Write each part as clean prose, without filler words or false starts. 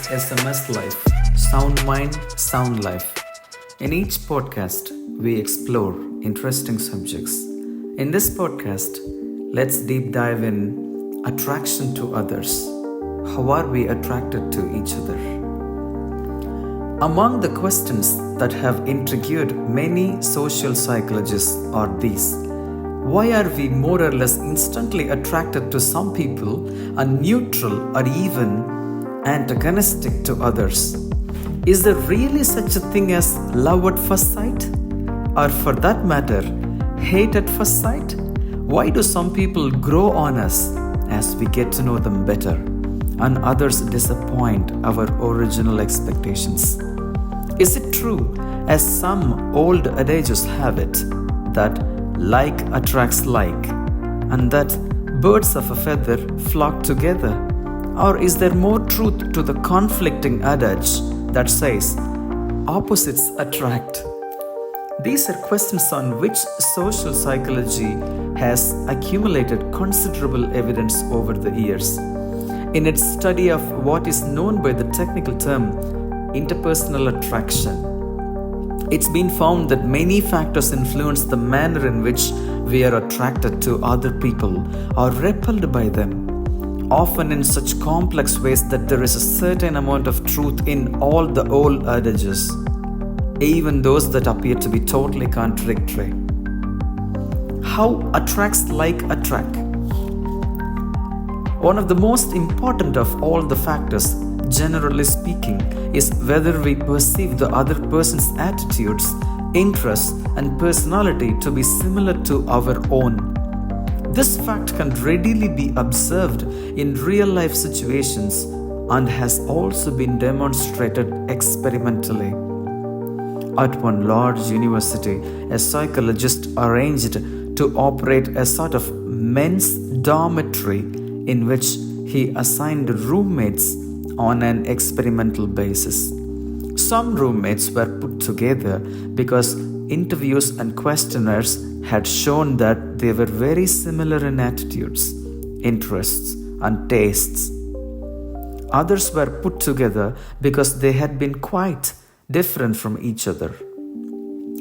SMS Life. Sound Mind, Sound Life. In each podcast, we explore interesting subjects. In this podcast, let's deep dive in attraction to others. How are we attracted to each other? Among the questions that have intrigued many social psychologists are these. Why are we more or less instantly attracted to some people and neutral or even antagonistic to others? Is there really such a thing as love at first sight? Or for that matter, hate at first sight? Why do some people grow on us as we get to know them better and others disappoint our original expectations? Is it true, as some old adages have it, that like attracts like, and that birds of a feather flock together? Or is there more truth to the conflicting adage that says opposites attract? These are questions on which social psychology has accumulated considerable evidence over the years. In its study of what is known by the technical term interpersonal attraction, it's been found that many factors influence the manner in which we are attracted to other people or repelled by them, often in such complex ways that there is a certain amount of truth in all the old adages, even those that appear to be totally contradictory. How attracts like attract? One of the most important of all the factors, generally speaking, is whether we perceive the other person's attitudes, interests, and personality to be similar to our own. This fact can readily be observed in real-life situations and has also been demonstrated experimentally. At one large university, a psychologist arranged to operate a sort of men's dormitory in which he assigned roommates on an experimental basis. Some roommates were put together because interviews and questionnaires had shown that they were very similar in attitudes, interests, and tastes. Others were put together because they had been quite different from each other.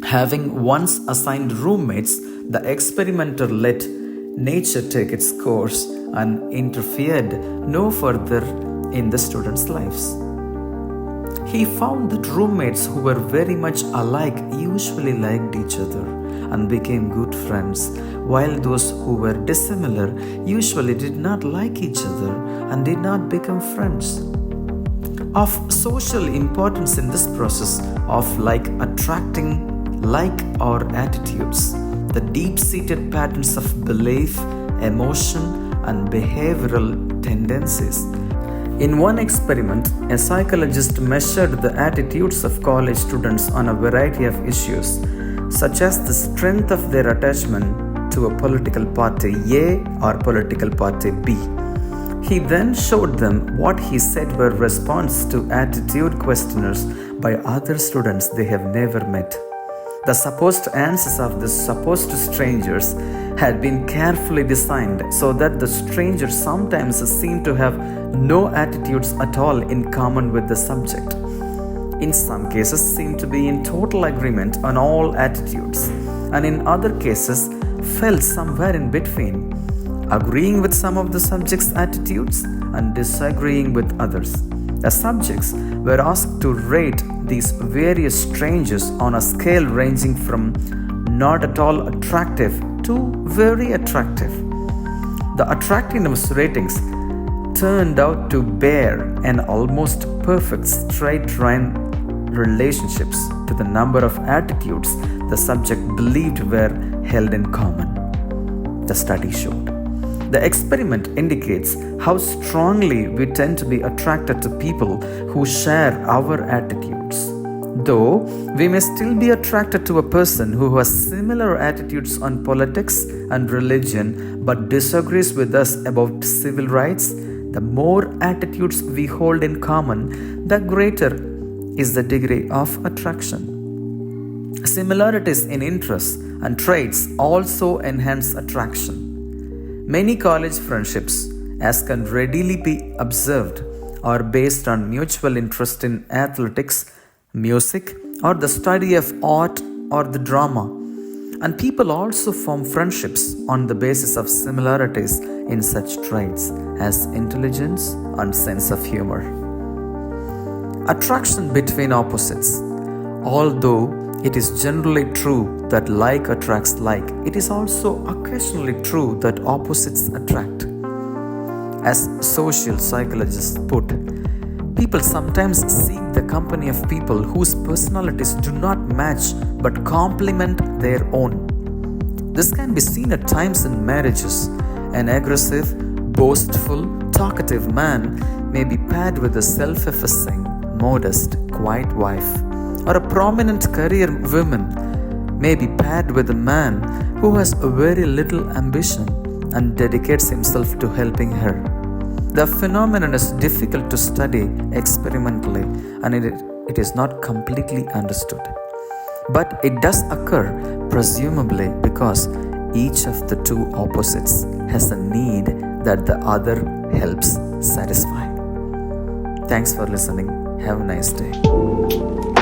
Having once assigned roommates, the experimenter let nature take its course and interfered no further in the students' lives. He found that roommates who were very much alike usually liked each other and became good friends, while those who were dissimilar usually did not like each other and did not become friends. Of social importance in this process of like attracting like our attitudes, the deep-seated patterns of belief, emotion, and behavioral tendencies. In one experiment, a psychologist measured the attitudes of college students on a variety of issues, such as the strength of their attachment to a political party A or political party B. He then showed them what he said were responses to attitude questionnaires by other students they have never met. The supposed answers of the supposed strangers had been carefully designed so that the strangers sometimes seemed to have no attitudes at all in common with the subject. In some cases seemed to be in total agreement on all attitudes, and in other cases fell somewhere in between, agreeing with some of the subject's attitudes and disagreeing with others. The subjects were asked to rate these various strangers on a scale ranging from not at all attractive to very attractive. The attractiveness ratings turned out to bear an almost perfect straight line relationships to the number of attitudes the subject believed were held in common, the study showed. The experiment indicates how strongly we tend to be attracted to people who share our attitudes. Though we may still be attracted to a person who has similar attitudes on politics and religion but disagrees with us about civil rights, the more attitudes we hold in common, the greater is the degree of attraction. Similarities in interests and traits also enhance attraction. Many college friendships, as can readily be observed, are based on mutual interest in athletics, music, or the study of art or the drama. And people also form friendships on the basis of similarities in such traits as intelligence and sense of humor. Attraction between opposites. Although it is generally true that like attracts like, it is also occasionally true that opposites attract. As social psychologists put, people sometimes seek the company of people whose personalities do not match but complement their own. This can be seen at times in marriages. An aggressive, boastful, talkative man may be paired with a self-effacing, modest, quiet wife. Or a prominent career woman may be paired with a man who has very little ambition and dedicates himself to helping her. The phenomenon is difficult to study experimentally and it is not completely understood. But it does occur, presumably because each of the two opposites has a need that the other helps satisfy. Thanks for listening. Have a nice day.